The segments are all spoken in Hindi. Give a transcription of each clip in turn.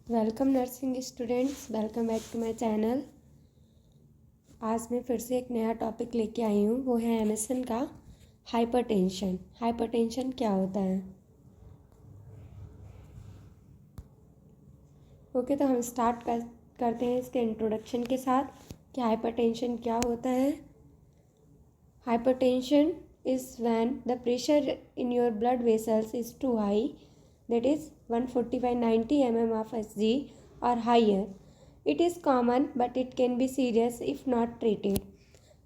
Welcome nursing students, welcome back to my channel. आज मैं फिर से एक नया टॉपिक लेके आई हूँ, वो है एमएसएन का हाइपरटेंशन। हाइपरटेंशन क्या होता है? ओके, तो हम स्टार्ट करते हैं इसके इंट्रोडक्शन के साथ कि हाइपरटेंशन क्या होता है। Hypertension is when the pressure in your blood vessels is too high, that is 140/90 mm of Hg or higher. It is common but it can be serious if not treated.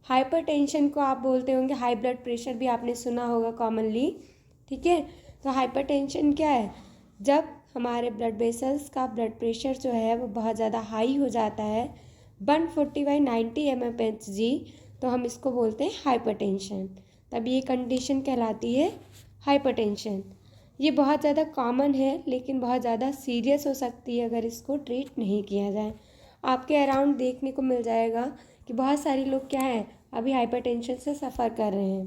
Hypertension को आप बोलते होंगे हाई ब्लड प्रेशर, भी आपने सुना होगा कॉमनली। ठीक है, तो हाइपरटेंशन क्या है? जब हमारे ब्लड वेसल्स का ब्लड प्रेशर जो है वो बहुत ज़्यादा हाई हो जाता है 140/90 mmHg, तो हम इसको बोलते हैं हाइपरटेंशन। तब ये कंडीशन कहलाती है हाइपरटेंशन। ये बहुत ज़्यादा कॉमन है लेकिन बहुत ज़्यादा सीरियस हो सकती है अगर इसको ट्रीट नहीं किया जाए। आपके अराउंड देखने को मिल जाएगा कि बहुत सारे लोग क्या है, अभी हाइपरटेंशन से सफ़र कर रहे हैं।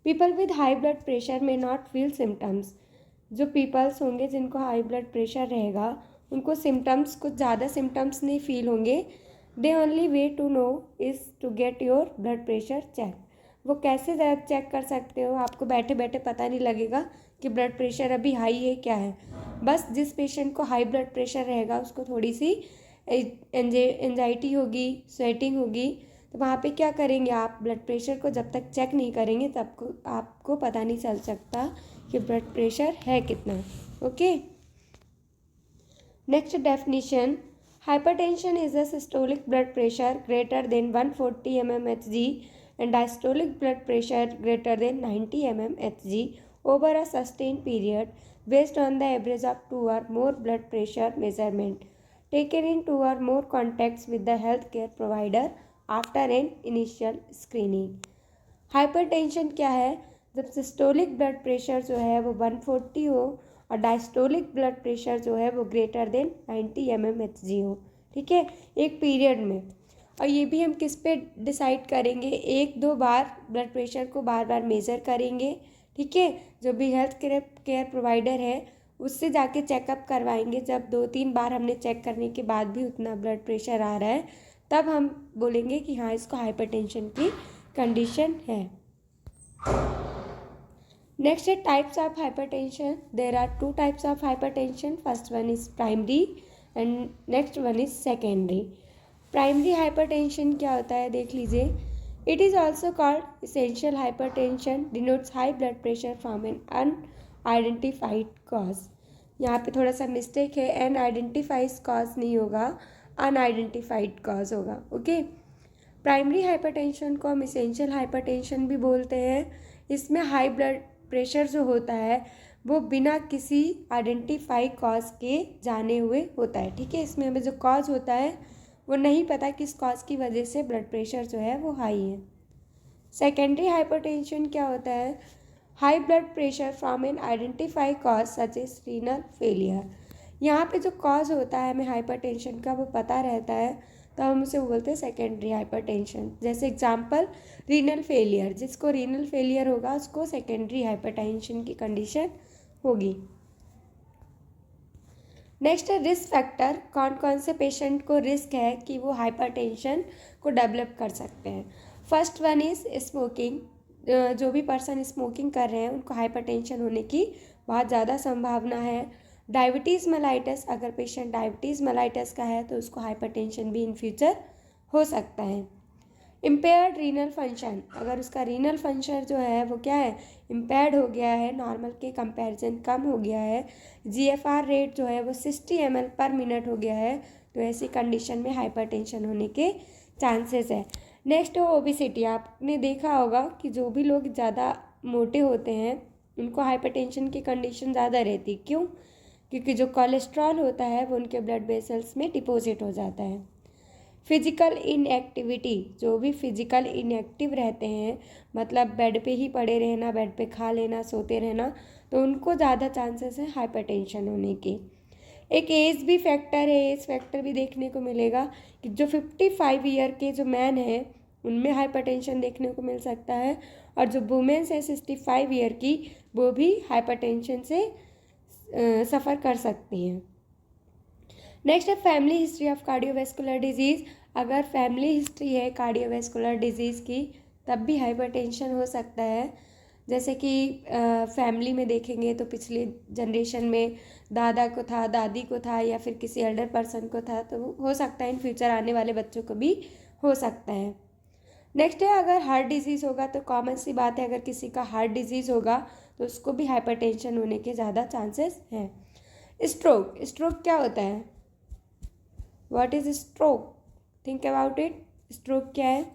People with high blood pressure में नॉट फील सिम्टम्स। जो पीपल्स होंगे जिनको हाई ब्लड प्रेशर रहेगा उनको सिम्टम्स, कुछ ज़्यादा सिम्टम्स नहीं फील होंगे। The only way to know is to get your blood pressure check. वो कैसे चेक कर सकते हो? आपको बैठे बैठे पता नहीं लगेगा कि ब्लड प्रेशर अभी हाई है क्या है। बस जिस पेशेंट को हाई ब्लड प्रेशर रहेगा उसको थोड़ी सी एंजाइटी होगी, स्वेटिंग होगी, तो वहाँ पे क्या करेंगे आप? ब्लड प्रेशर को जब तक चेक नहीं करेंगे तब आपको पता नहीं चल सकता कि ब्लड प्रेशर है कितना। Okay, next definition, hypertension is a systolic blood pressure greater than 140 mmHg and diastolic blood pressure greater than 90 mmHg over a sustained period based on the average of 2 or more blood pressure measurement taken in 2 or more contacts with the healthcare provider after an initial screening. Hypertension क्या है? जब सिस्टोलिक ब्लड प्रेशर जो है वो 140 हो और डायस्टोलिक ब्लड प्रेशर जो है वो ग्रेटर देन 90 mmHg हो। ठीक है, एक पीरियड में। और ये भी हम किस पे डिसाइड करेंगे? 1-2 बार ब्लड प्रेशर को बार बार मेज़र करेंगे। ठीक है, जो भी हेल्थ केयर प्रोवाइडर है उससे जाके चेकअप करवाएंगे। जब 2-3 बार हमने चेक करने के बाद भी उतना ब्लड प्रेशर आ रहा है तब हम बोलेंगे कि हाँ, इसको हाइपरटेंशन की कंडीशन है। नेक्स्ट है types of hypertension. There are 2 types of hypertension. First one is primary and next one is secondary. Primary hypertension क्या होता है देख लीजिए। It is also called essential hypertension, denotes high blood pressure from an unidentified cause. यहाँ पे थोड़ा सा मिस्टेक है, अनआइडेंटिफाइड कॉज नहीं होगा, अनआइडेंटिफाइड कॉज होगा। ओके, प्राइमरी हाइपरटेंशन को हम इसेंशियल हाइपरटेंशन भी बोलते हैं। इसमें हाई ब्लड प्रेशर जो होता है वो बिना किसी आइडेंटिफाई कॉज के जाने हुए होता है। ठीक है, इसमें हमें जो कॉज होता है वो नहीं पता किस कॉज की वजह से ब्लड प्रेशर जो है वो हाई है। सेकेंडरी हाइपरटेंशन क्या होता है? High blood pressure from an identify cause such as renal failure. यहाँ पे जो कॉज होता है हमें हाइपरटेंशन का वो पता रहता है तो हम उसे बोलते हैं सेकेंडरी हाइपरटेंशन। जैसे एग्जांपल रीनल फेलियर, जिसको रीनल फेलियर होगा उसको सेकेंडरी हाइपरटेंशन की कंडीशन होगी। नेक्स्ट है रिस्क फैक्टर। कौन कौन से पेशेंट को रिस्क है कि वो हाइपरटेंशन को डेवलप कर सकते हैं? First one is smoking. जो भी पर्सन स्मोकिंग कर रहे हैं उनको हाइपरटेंशन होने की बहुत ज़्यादा संभावना है। डायबिटीज़ मेलाइटस, अगर पेशेंट डायबिटीज़ मेलाइटस का है तो उसको हाइपरटेंशन भी इन फ्यूचर हो सकता है। इम्पेयर्ड रीनल फंक्शन, अगर उसका रीनल फंक्शन जो है वो क्या है, इम्पेयर्ड हो गया है, नॉर्मल के कंपैरिजन कम हो गया है, जीएफआर रेट जो है वो 60 ml/मिनट हो गया है, तो ऐसी कंडीशन में हाइपरटेंशन होने के चांसेस है। नेक्स्ट है ओबेसिटी। आपने देखा होगा कि जो भी लोग ज़्यादा मोटे होते हैं उनको हाइपरटेंशन की कंडीशन ज़्यादा रहती। क्यों? क्योंकि जो कोलेस्ट्रॉल होता है वो उनके ब्लड वेसल्स में डिपॉजिट हो जाता है। फिजिकल इनएक्टिविटी, जो भी फिजिकल इनएक्टिव रहते हैं, मतलब बेड पे ही पड़े रहना, बेड पे खा लेना, सोते रहना, तो उनको ज़्यादा चांसेस है हाइपरटेंशन होने के। एक एज भी फैक्टर है, एज फैक्टर भी देखने को मिलेगा कि जो 55 ईयर के जो मैन हैं उनमें हाइपरटेंशन देखने को मिल सकता है, और जो वुमेन्स है 65 ईयर की वो भी हाइपरटेंशन से सफ़र कर सकती हैं। नेक्स्ट है family history of cardiovascular disease. अगर फैमिली हिस्ट्री है कार्डियोवैस्कुलर डिजीज़ की तब भी हाइपरटेंशन हो सकता है। जैसे कि फैमिली में देखेंगे तो पिछली जनरेशन में दादा को था, दादी को था, या फिर किसी एल्डर पर्सन को था, तो हो सकता है इन फ्यूचर आने वाले बच्चों को भी हो सकता है। नेक्स्ट है अगर हार्ट डिजीज़ होगा तो कॉमन सी बात है, अगर किसी का हार्ट डिजीज़ होगा तो उसको भी हाइपरटेंशन होने के ज़्यादा चांसेस हैं। स्ट्रोक, स्ट्रोक क्या होता है? What is stroke? Think about it. Stroke क्या है?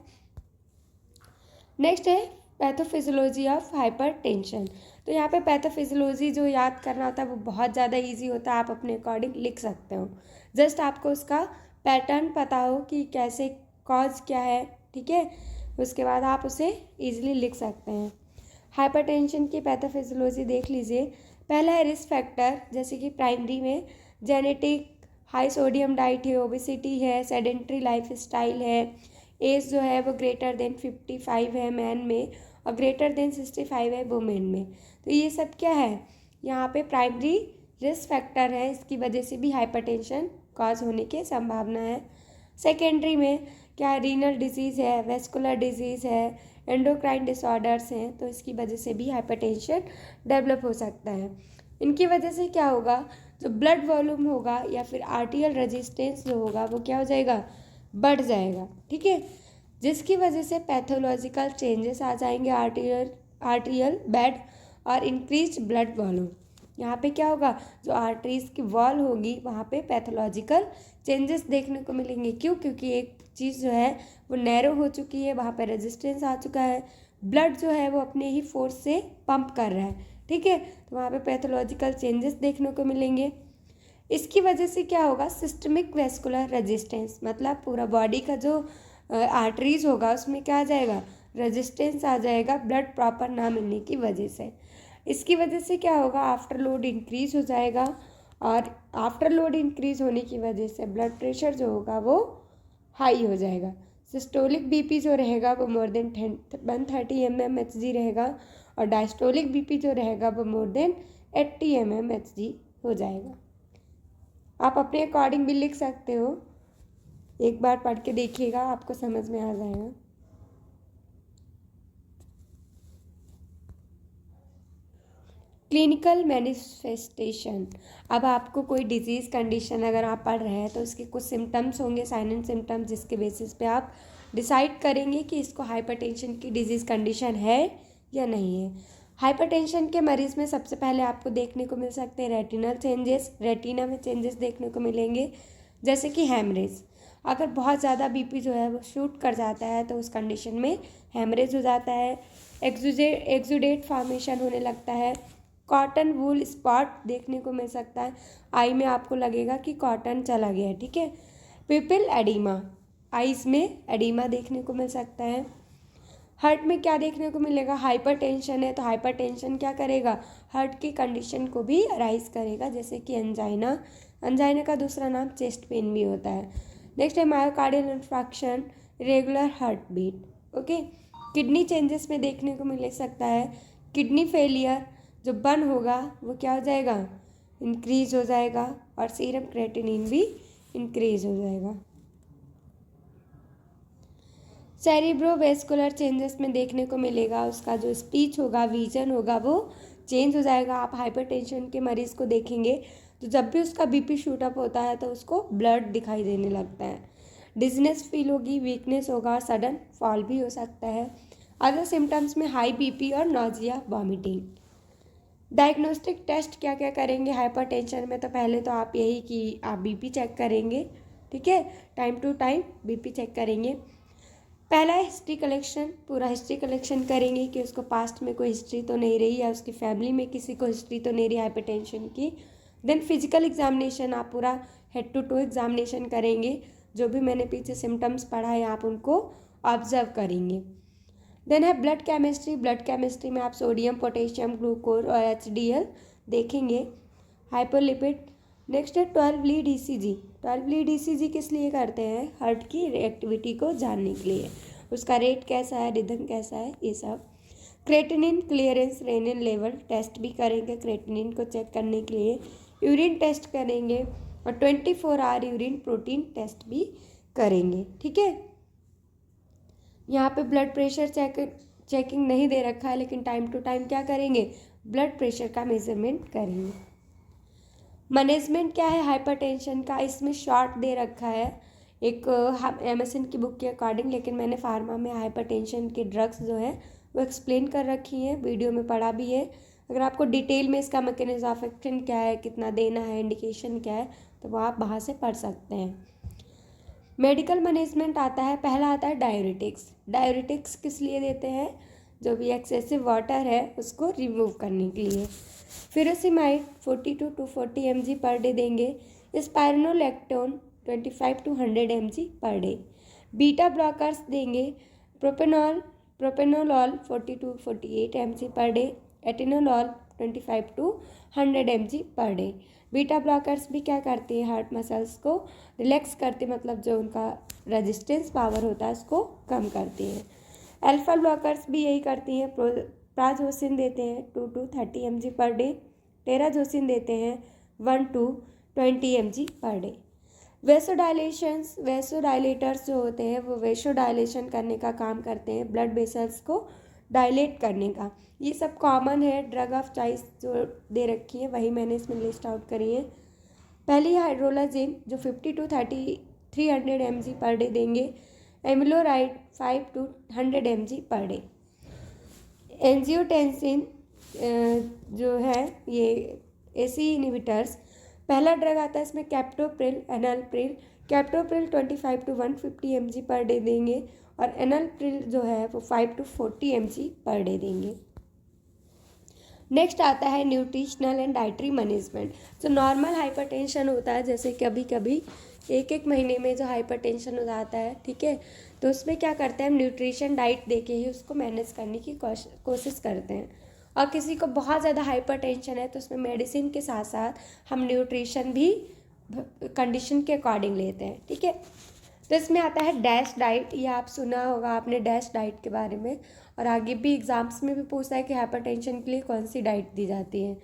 नेक्स्ट है पैथोफिजियोलॉजी ऑफ हाइपरटेंशन। तो यहाँ पे पैथोफिजियोलॉजी जो याद करना होता है वो बहुत ज़्यादा इजी होता है, आप अपने अकॉर्डिंग लिख सकते हो। जस्ट आपको उसका पैटर्न पता हो कि कैसे कॉज क्या है, ठीक है, उसके बाद आप उसे ईजिली लिख सकते हैं। हाइपरटेंशन की पैथोफिजियोलॉजी देख लीजिए। पहला है रिस्क फैक्टर, जैसे कि प्राइमरी में जेनेटिक, हाई सोडियम डाइट है, ओबेसिटी है, सेडेंट्री लाइफ स्टाइल है, एज जो है वो ग्रेटर देन 55 है मैन में और ग्रेटर देन 65 है वुमेन में। तो ये सब क्या है? यहाँ पे प्राइमरी रिस्क फैक्टर है, इसकी वजह से भी हाइपरटेंशन कॉज होने की संभावना है। सेकेंडरी में क्या, रीनल डिजीज़ है, वेस्कुलर डिजीज़ है, एंडोक्राइन डिसऑर्डर्स हैं, तो इसकी वजह से भी हाइपरटेंशन डेवलप हो सकता है। इनकी वजह से क्या होगा, जो ब्लड वॉल्यूम होगा या फिर आर्टियल रेजिस्टेंस जो होगा वो क्या हो जाएगा, बढ़ जाएगा, ठीक है, जिसकी वजह से पैथोलॉजिकल चेंजेस आ जाएंगे आर्टियल बेड और इंक्रीज ब्लड वॉल्यूम। यहाँ पे क्या होगा, जो आर्टरीज की वॉल होगी वहाँ पे पैथोलॉजिकल चेंजेस देखने को मिलेंगे। क्यों? क्योंकि एक चीज़ जो है वो नैरो हो चुकी है, वहाँ पे रेजिस्टेंस आ चुका है, ब्लड जो है वो अपने ही फोर्स से पंप कर रहा है, ठीक है, तो वहाँ पे पैथोलॉजिकल चेंजेस देखने को मिलेंगे। इसकी वजह से क्या होगा, सिस्टमिक वेस्कुलर रेजिस्टेंस, मतलब पूरा बॉडी का जो आर्टरीज होगा उसमें क्या आ जाएगा, रेजिस्टेंस आ जाएगा ब्लड प्रॉपर ना मिलने की वजह से। इसकी वजह से क्या होगा, आफ्टर लोड इंक्रीज हो जाएगा और आफ्टर लोड इंक्रीज होने की वजह से ब्लड प्रेशर जो होगा वो हाई हो जाएगा। सिस्टोलिक बीपी जो रहेगा वो मोर देन 130 mmHg रहेगा और डायस्टोलिक बीपी जो रहेगा वो मोर देन 80 mmHg हो जाएगा। आप अपने अकॉर्डिंग भी लिख सकते हो, एक बार पढ़ के देखिएगा आपको समझ में आ जाएगा। क्लिनिकल मैनिफेस्टेशन, अब आपको कोई डिजीज़ कंडीशन अगर आप पढ़ रहे हैं तो उसके कुछ सिम्टम्स होंगे, साइन एंड सिम्टम्स, जिसके बेसिस पे आप डिसाइड करेंगे कि इसको हाइपरटेंशन की डिजीज़ कंडीशन है या नहीं है। हाइपरटेंशन के मरीज़ में सबसे पहले आपको देखने को मिल सकते हैं रेटिनल चेंजेस, रेटिना में चेंजेस देखने को मिलेंगे, जैसे कि हैमरेज। अगर बहुत ज़्यादा बीपी जो है वो शूट कर जाता है तो उस कंडीशन में हैमरेज हो जाता है। एक्सुडेट फॉर्मेशन होने लगता है। कॉटन वूल स्पॉट देखने को मिल सकता है, आई में आपको लगेगा कि कॉटन चला गया है, ठीक है। पिपिल एडिमा, आइज़ में एडिमा देखने को मिल सकता है। हार्ट में क्या देखने को मिलेगा, हाइपरटेंशन है तो हाइपरटेंशन क्या करेगा, हार्ट की कंडीशन को भी राइज करेगा, जैसे कि एंजाइना। एंजाइना का दूसरा नाम चेस्ट पेन भी होता है। नेक्स्ट है myocardial infarction, regular heart beat, okay. Kidney changes में देखने को मिल सकता है, किडनी फेलियर जो बर्न होगा वो क्या हो जाएगा, इंक्रीज हो जाएगा और सीरम क्रेटिनिन भी इंक्रीज हो जाएगा। सेरिब्रोवेस्कुलर चेंजेस में देखने को मिलेगा, उसका जो स्पीच होगा, विजन होगा वो चेंज हो जाएगा। आप हाइपरटेंशन के मरीज़ को देखेंगे तो जब भी उसका बीपी शूट अप होता है तो उसको ब्लड दिखाई देने लगता है, डिजनेस फील होगी, वीकनेस होगा, सडन फॉल भी हो सकता है। अदर सिम्टम्स में हाई बीपी और नॉजिया, वॉमिटिंग। डायग्नोस्टिक टेस्ट क्या क्या करेंगे हाइपरटेंशन में, तो पहले तो आप यही कि आप बीपी चेक करेंगे, ठीक है, time to time BP check करेंगे। पहला है हिस्ट्री कलेक्शन, पूरा हिस्ट्री कलेक्शन करेंगे कि उसको पास्ट में कोई हिस्ट्री तो नहीं रही या उसकी फैमिली में किसी को हिस्ट्री तो नहीं रही हाइपरटेंशन की। देन फिजिकल एग्जामिनेशन, आप पूरा हेड टू टू एग्जामिनेशन करेंगे, जो भी मैंने पीछे सिम्टम्स पढ़ा है आप उनको ऑब्जर्व करेंगे। देन है ब्लड केमिस्ट्री, ब्लड केमिस्ट्री में आप सोडियम, पोटेशियम, ग्लूकोज और HDL देखेंगे, हाइपरलिपिड। नेक्स्ट है 12 लीड ECG। 12 लीड ECG किस लिए करते हैं, हार्ट की रिएक्टिविटी को जानने के लिए, उसका रेट कैसा है, रिदम कैसा है, ये सब। Creatinine clearance, renin level test भी करेंगे क्रेटिनिन को चेक करने के लिए। यूरिन टेस्ट करेंगे, और 24 आवर यूरिन प्रोटीन टेस्ट भी करेंगे। ठीक है, यहाँ पे ब्लड प्रेशर चेकिंग नहीं दे रखा है, लेकिन टाइम टू टाइम क्या करेंगे, ब्लड प्रेशर का मेजरमेंट करेंगे। मैनेजमेंट क्या है हाइपरटेंशन का, इसमें शॉर्ट दे रखा है एक एमएसएन की बुक के अकॉर्डिंग, लेकिन मैंने फार्मा में हाइपरटेंशन के ड्रग्स जो है वो एक्सप्लेन कर रखी है, वीडियो में पढ़ा भी है। अगर आपको डिटेल में इसका मैकेनिज्म ऑफ एक्शन क्या है, कितना देना है, इंडिकेशन क्या है, तो वो आप वहाँ से पढ़ सकते हैं। मेडिकल मैनेजमेंट आता है, पहला आता है डायूरेटिक्स। डायूरेटिक्स किस लिए देते हैं, जो भी एक्सेसिव वाटर है उसको रिमूव करने के लिए। Furosemide 42 to 40 mg per day देंगे। Spironolactone 25 to 100 mg per day. Beta blockers देंगे, propranolol 40 to 48 mg per day. Atenolol 25 to 100 mg per day. Beta blockers भी क्या करती है, हार्ट मसल्स को रिलैक्स करती है, मतलब जो उनका रेजिस्टेंस पावर होता है उसको कम करती है। अल्फा ब्लॉकर्स भी यही करती हैं। प्राजोसिन देते हैं 2 to 30 mg per day. Terazosin देते हैं 1 to 20 mg per day. Vasodilators जो होते हैं वो वेसोडाइलेशन करने का काम करते हैं, ब्लड वेसल्स को डायलेट करने का। ये सब कॉमन है, ड्रग ऑफ चॉइस जो दे रखी है वही मैंने इसमें लिस्ट आउट करी है। पहली हाइड्रोलाजिन जो 50 to 300 mg पर डे देंगे। Amiloride 5 to 100 mg per day. Angiotensin जो है ये एसी इनहिबिटर्स, पहला ड्रग आता है इसमें captopril, enalapril. Captopril 25 to 150 mg per day देंगे और एनालप्रिल जो है वो 5 to 40 mg पर डे देंगे। नेक्स्ट आता है न्यूट्रिशनल एंड डाइटरी मैनेजमेंट। जो नॉर्मल हाइपरटेंशन होता है, जैसे कभी कभी एक महीने में जो हाइपरटेंशन हो जाता है, ठीक है, तो उसमें क्या करते हैं हम न्यूट्रिशन डाइट दे के ही उसको मैनेज करने की कोशिश करते हैं। और किसी को बहुत ज़्यादा हाइपरटेंशन है तो उसमें मेडिसिन के साथ साथ हम न्यूट्रिशन भी कंडीशन के अकॉर्डिंग लेते हैं। ठीक है, तो इसमें आता है डैश डाइट। ये आप सुना होगा आपने डैश डाइट के बारे में, और आगे भी एग्जाम्स में भी पूछा है कि हाइपरटेंशन के लिए कौन सी डाइट दी जाती है।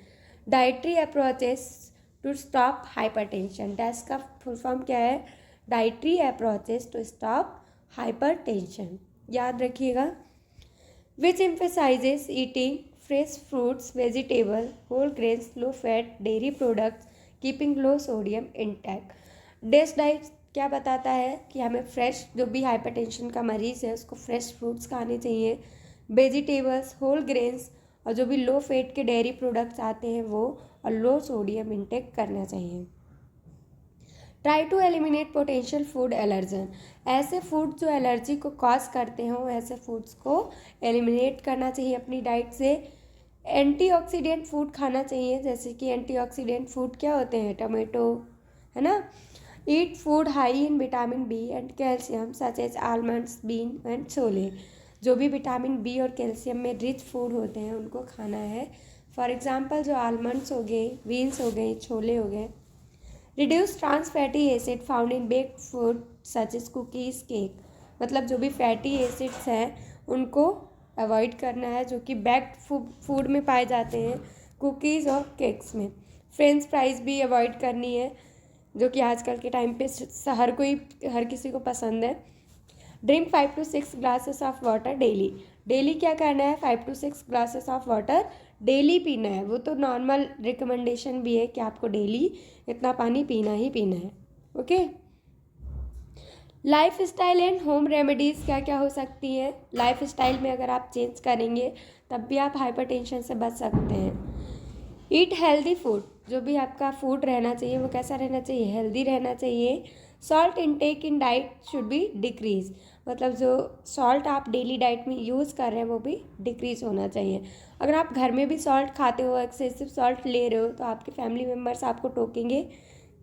Dietary approaches to stop hypertension, DASH का फुल फॉर्म क्या है, dietary approaches to stop hypertension, याद रखिएगा। Which emphasizes eating fresh fruits, vegetable, whole grains, low fat, dairy products, keeping low sodium intact. DASH diet क्या बताता है कि हमें फ्रेश, जो भी हाइपरटेंशन का मरीज़ है उसको फ्रेश फ्रूट्स खाने चाहिए, वेजिटेबल्स, होल ग्रेन्स, और जो भी लो फैट के डेयरी प्रोडक्ट्स आते हैं वो, और लो सोडियम इंटेक करना चाहिए। Try to eliminate potential food allergen, ऐसे फूड जो एलर्जी को कॉज करते हों ऐसे फूड्स को एलिमिनेट करना चाहिए अपनी डाइट से। एंटीऑक्सीडेंट फूड खाना चाहिए, जैसे कि एंटीऑक्सीडेंट फूड क्या होते हैं, टमाटो, है ना। Eat food high in vitamin B and calcium such as almonds, bean and chole, जो भी विटामिन बी और कैल्शियम में रिच फूड होते हैं उनको खाना है। फॉर एग्जांपल जो आलमंड्स हो गए, बीन्स हो गए, छोले हो गए। Reduce trans fatty acid found in baked food such as cookies, cake, मतलब जो भी फैटी एसिड्स हैं उनको अवॉइड करना है जो कि बेक्ड फूड में पाए जाते हैं, कुकीज़ और केक्स में। फ्रेंच फ्राइज़ भी अवॉइड करनी है, जो कि आजकल के टाइम पे हर किसी को पसंद है। Drink 5 to 6 glasses of water daily, daily क्या करना है, 5 to 6 glasses of water daily पीना है। वो तो नॉर्मल रिकमेंडेशन भी है कि आपको डेली इतना पानी पीना ही पीना है। Okay, life style and home remedies क्या क्या हो सकती हैं। लाइफ स्टाइल में अगर आप चेंज करेंगे तब भी आप हाइपरटेंशन से बच सकते हैं। ईट हेल्दी फूड, जो भी आपका फूड रहना चाहिए वो कैसा रहना चाहिए, हेल्दी रहना चाहिए। Salt intake in diet should be decrease, मतलब जो सॉल्ट आप डेली डाइट में यूज़ कर रहे हैं वो भी डिक्रीज़ होना चाहिए। अगर आप घर में भी सॉल्ट खाते हो, एक्सेसिव सॉल्ट ले रहे हो, तो आपके फैमिली मेम्बर्स आपको टोकेंगे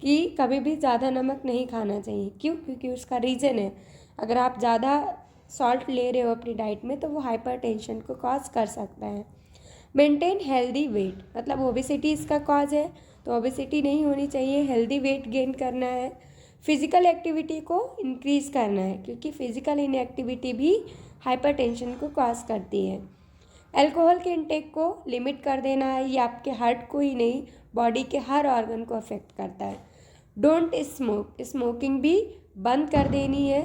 कि कभी भी ज़्यादा नमक नहीं खाना चाहिए। क्यों? क्योंकि उसका रीज़न है, अगर आप ज़्यादा सॉल्ट ले रहे हो अपनी डाइट में तो वो हाइपरटेंशन को कॉज कर सकता है। मेंटेन हेल्दी वेट, मतलब ओबेसिटी इसका कॉज है तो ओबेसिटी नहीं होनी चाहिए, हेल्दी वेट गेन करना है। फिज़िकल एक्टिविटी को इंक्रीज़ करना है, क्योंकि फिज़िकल इनएक्टिविटी भी हाइपरटेंशन को कॉज करती है। अल्कोहल के इंटेक को लिमिट कर देना है, ये आपके हार्ट को ही नहीं बॉडी के हर ऑर्गन को अफेक्ट करता है। डोंट स्मोक, स्मोकिंग भी बंद कर देनी है।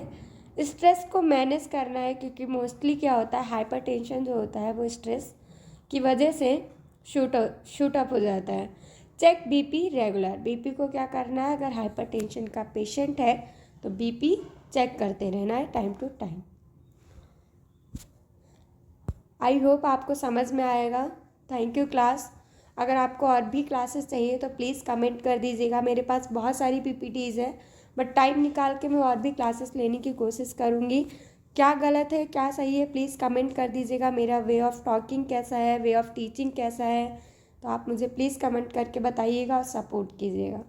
स्ट्रेस को मैनेज करना है, क्योंकि मोस्टली क्या होता है, हाइपरटेंशन जो होता है वो स्ट्रेस की वजह से शूट अप हो जाता है। चेक बीपी रेगुलर, बीपी को क्या करना है, अगर हाइपरटेंशन का पेशेंट है तो बीपी चेक करते रहना है time to time. I hope आपको समझ में आएगा। Thank you class. अगर आपको और भी क्लासेस चाहिए तो प्लीज़ कमेंट कर दीजिएगा। मेरे पास बहुत सारी पीपीटीज़ है, बट टाइम निकाल के मैं और भी क्लासेस लेने की कोशिश करूँगी। क्या गलत है क्या सही है प्लीज़ कमेंट कर दीजिएगा। मेरा वे ऑफ टॉकिंग कैसा है, वे ऑफ टीचिंग कैसा है, तो आप मुझे प्लीज़ कमेंट करके बताइएगा और सपोर्ट कीजिएगा।